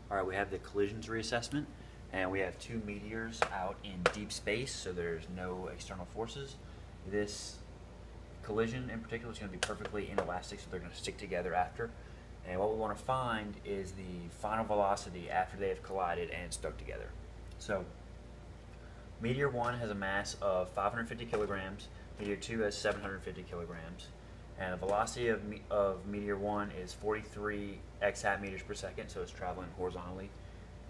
All right, we have the collisions reassessment, and we have two meteors out in deep space, so there's no external forces. This collision in particular is going to be perfectly inelastic, so they're going to stick together after. And what we want to find is the final velocity after they have collided and stuck together. So Meteor 1 has a mass of 550 kilograms, Meteor 2 has 750 kilograms, and the velocity of Meteor 1 is 43 x hat meters per second, so it's traveling horizontally.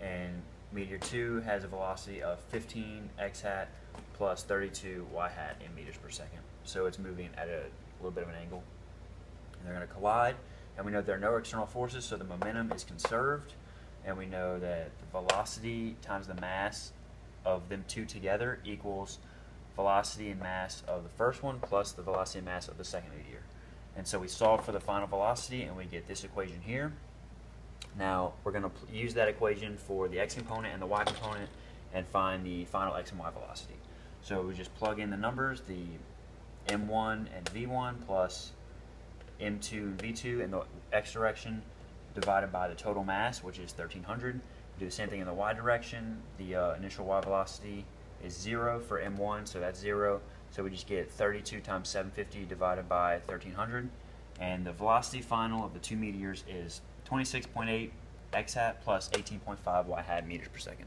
And Meteor 2 has a velocity of 15 x hat plus 32 y hat in meters per second. So it's moving at a little bit of an angle. And they're going to collide, and we know there are no external forces, so the momentum is conserved, and we know that the velocity times the mass of them two together equals velocity and mass of the first one plus the velocity and mass of the second meteor. And so we solve for the final velocity, and we get this equation here. Now we're going to use that equation for the x component and the y component and find the final x and y velocity. So we just plug in the numbers, the m1 and v1 plus m2 and v2 in the x direction divided by the total mass, which is 1300. Do the same thing in the y direction. The initial y velocity is 0 for m1, so that's 0. So we just get 32 times 750 divided by 1300. And the velocity final of the two meteors is 26.8 x hat plus 18.5 y hat meters per second.